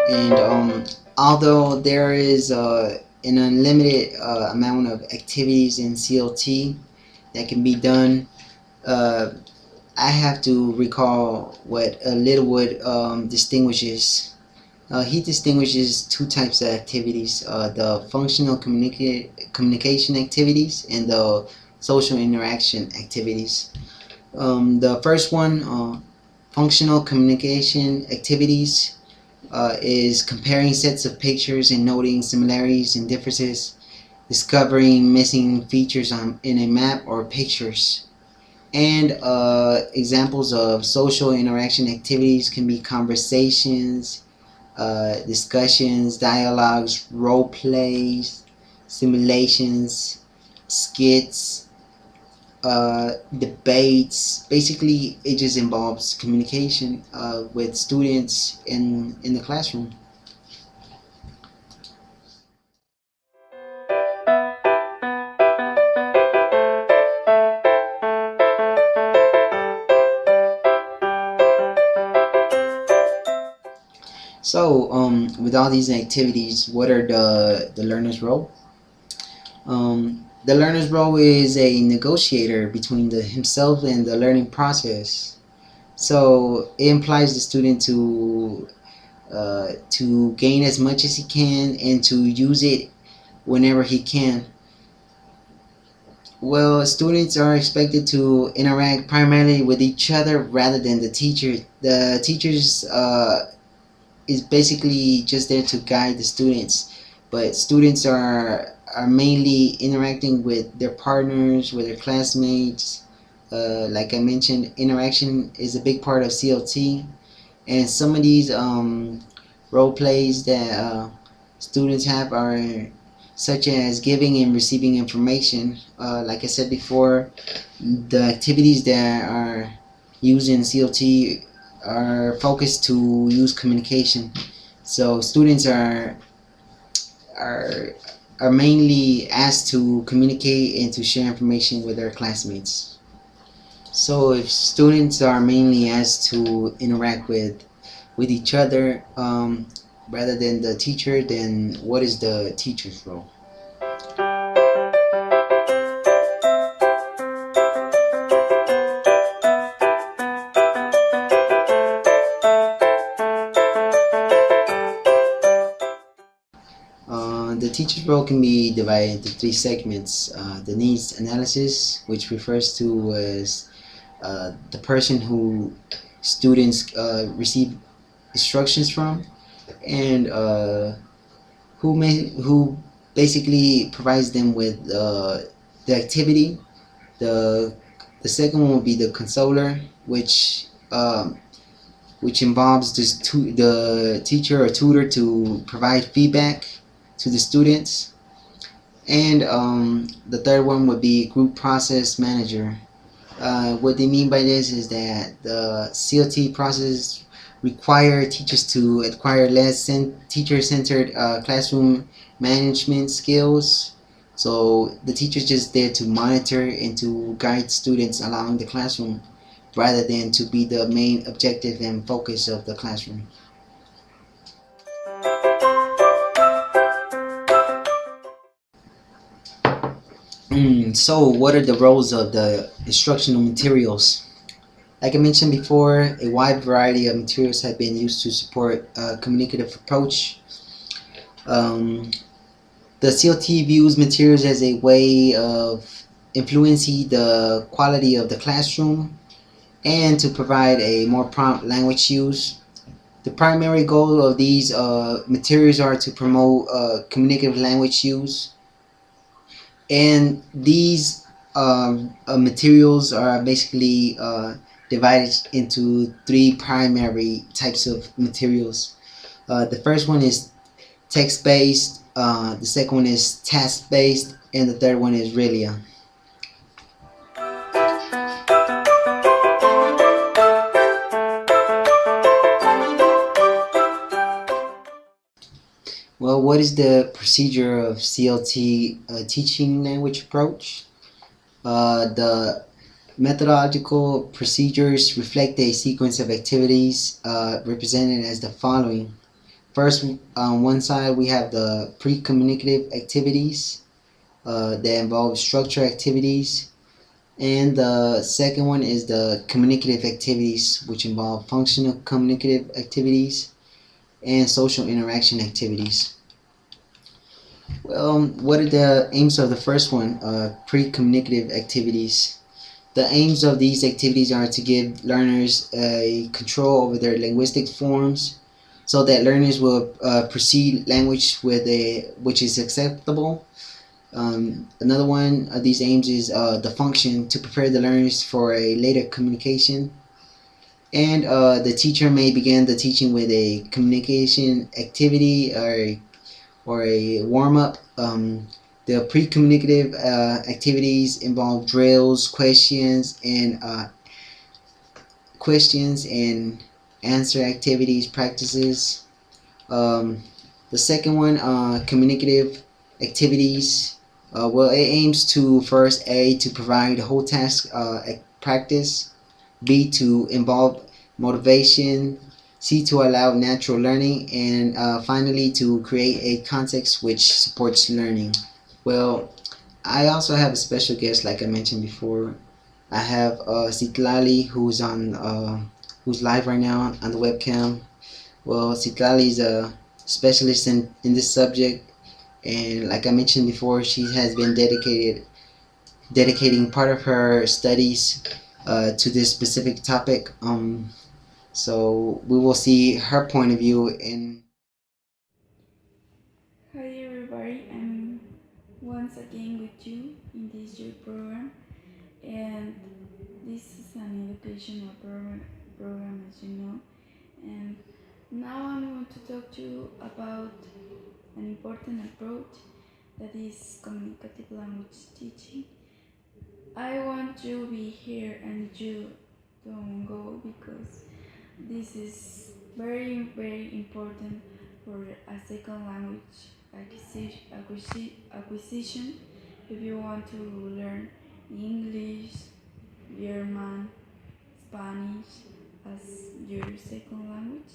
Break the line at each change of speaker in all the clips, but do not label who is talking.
And although there is an unlimited amount of activities in CLT that can be done, uh, I have to recall what Littlewood distinguishes. He distinguishes two types of activities: the functional communication activities and the social interaction activities. The first one, functional communication activities, is comparing sets of pictures and noting similarities and differences, discovering missing features in a map or pictures. And examples of social interaction activities can be conversations, discussions, dialogues, role plays, simulations, skits, debates. Basically, it just involves communication with students in the classroom. So, with all these activities, what are the learner's role? The learner's role is a negotiator between himself and the learning process. So it implies the student to gain as much as he can and to use it whenever he can. Well, students are expected to interact primarily with each other rather than the teacher. The teachers is basically just there to guide the students, but students are mainly interacting with their partners, with their classmates. Like I mentioned, interaction is a big part of CLT, and some of these role plays that students have are such as giving and receiving information. Like I said before, the activities that are used in CLT are focused to use communication. So students are are mainly asked to communicate and to share information with their classmates. So if students are mainly asked to interact with each other rather than the teacher, then what is the teacher's role? The teacher's role can be divided into three segments. The needs analysis, which refers to as the person who students receive instructions from, and who basically provides them with the activity. The the second one will be the consoler, which involves the teacher or tutor to provide feedback to the students. And the third one would be group process manager. What they mean by this is that the CLT process require teachers to acquire less teacher-centered classroom management skills. So the teacher's just there to monitor and to guide students along the classroom rather than to be the main objective and focus of the classroom. So what are the roles of the instructional materials? Like I mentioned before, a wide variety of materials have been used to support a communicative approach. Um, the CLT views materials as a way of influencing the quality of the classroom and to provide a more prompt language use. The primary goal of these materials are to promote communicative language use, and these materials are basically divided into three primary types of materials. The first one is text-based, the second one is task-based, and the third one is RELIA. Well, what is the procedure of CLT teaching language approach? The Methodological procedures reflect a sequence of activities represented as the following. First, on one side, we have the pre-communicative activities that involve structure activities. And the second one is the communicative activities, which involve functional communicative activities and social interaction activities. Well, what are the aims of the first one? Pre-communicative activities. The aims of these activities are to give learners a control over their linguistic forms so that learners will perceive language which is acceptable. Another one of these aims is the function to prepare the learners for a later communication. And the teacher may begin the teaching with a communication activity or a warm up. The pre-communicative activities involve drills, questions and answer activities, practices. Um, the second one, communicative activities. Well, it aims to first A to provide whole task practice, B to involve motivation, C to allow natural learning, and finally to create a context which supports learning. Well, I also have a special guest, like I mentioned before. I have Sitlali, who's live right now on the webcam. Well, Sitlali is a specialist in this subject, and like I mentioned before, she has been dedicating part of her studies to this specific topic. So we will see her point of view in.
Hi everybody, I'm once again with you in this your program, and this is an educational program as you know. And now I want to talk to you about an important approach that is communicative language teaching. I want you to be here and you don't go because this is very important for a second language acquisition. If you want to learn English, German, Spanish as your second language,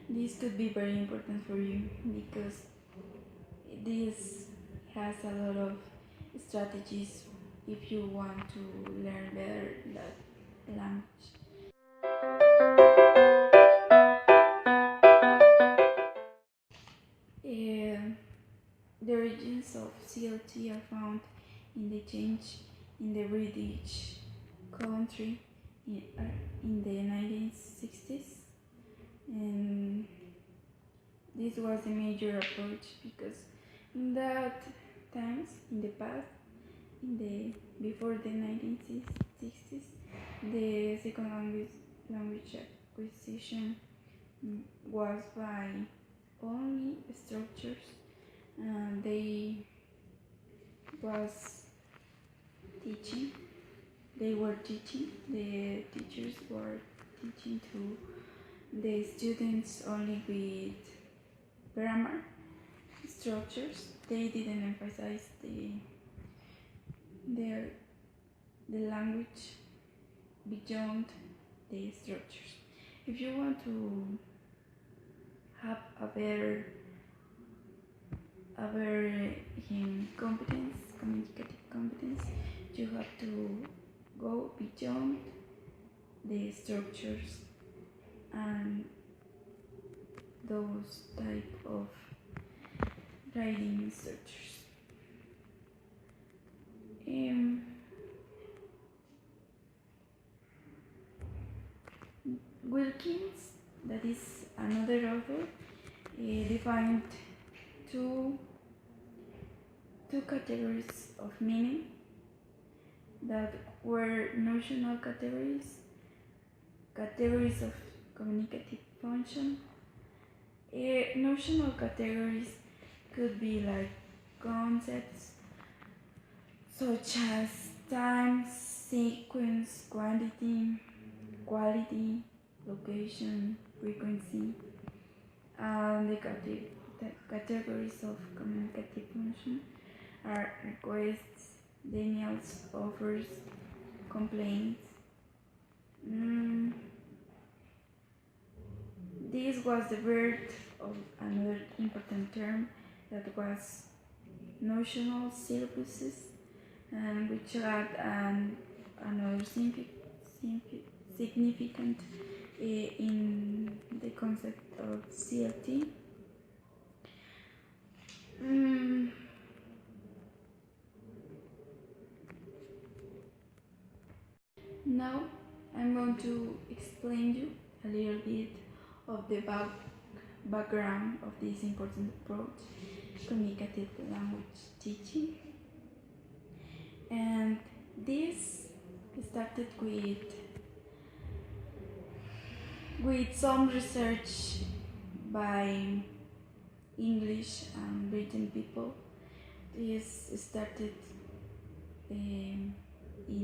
this could be very important for you because this has a lot of strategies if you want to learn better that language. Uh, the origins of CLT are found in the change in the British country in the 1960s, and this was a major approach because in that times in the past, in the before the 1960s, the second language acquisition was by only structures, and they was teaching they were teaching the teachers were teaching to the students only with grammar structures. They didn't emphasize the, the language beyond the structures. If you want to have a better competence, communicative competence, you have to go beyond the structures and those type of writing structures. Um, Wilkins, that is another author, defined two two categories of meaning that were notional categories of communicative function. Notional categories could be like concepts such as time, sequence, quantity, quality, location, frequency, and the categories of communicative function are requests, denials, offers, complaints, Mm, this was the birth of another important term that was notional services, and which had another significant in the concept of CLT. Now I'm going to explain you a little bit of the background of this important approach, communicative language teaching. And this started with some research by English and Britain people. This started in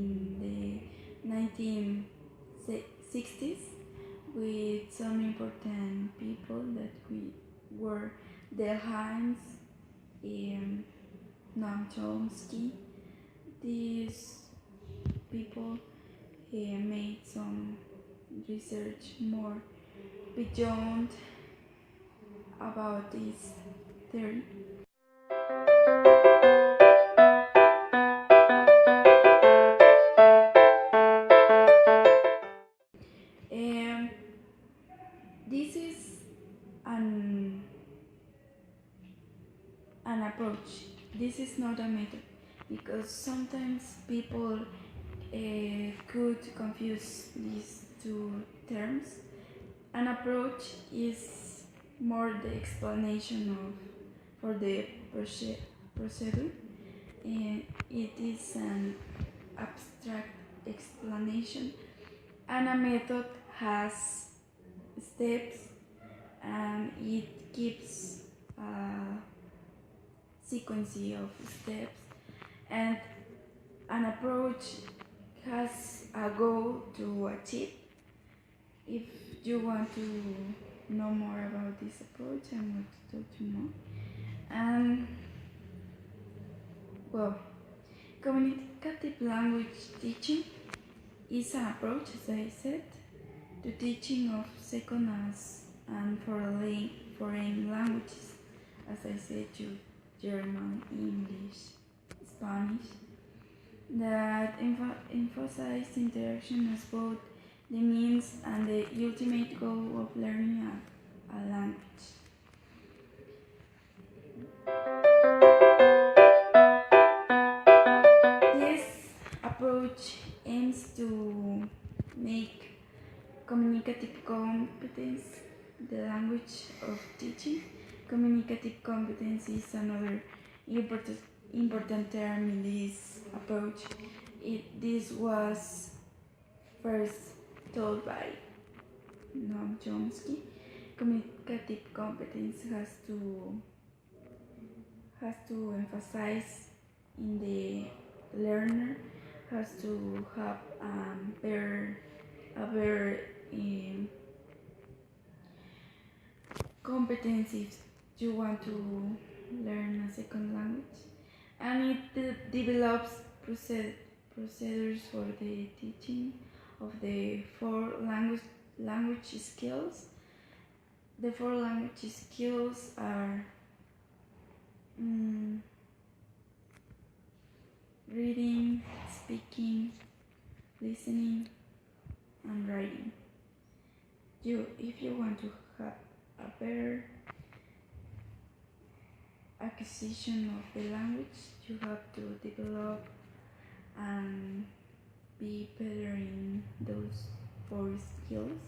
the 1960s with some important people that were Dale Hynes, Noam Chomsky. These people made some research more beyond about this theory. This is an approach. This is not a method, because sometimes people could confuse these two terms. An approach is more the explanation for the procedure. It is an abstract explanation, and a method has steps, and it gives a sequence of steps, and an approach has a goal to achieve. If you want to know more about this approach, I'm going to talk to you more. Well, communicative language teaching is an approach, as I said, to teaching of second and foreign languages, as I said, to German, English, Spanish, that emphasize interaction as both the means and the ultimate goal of learning a language. This approach aims to make communicative competence the language of teaching. Communicative competence is another important term in this approach. This was first taught by Noam Chomsky. Communicative competence has to emphasize in the learner, has to have a better competence if you want to learn a second language, and it develops procedures for the teaching of the four language skills. The four language skills are reading, speaking, listening, and writing. If you want to have a better acquisition of the language, you have to develop and be better in those four skills.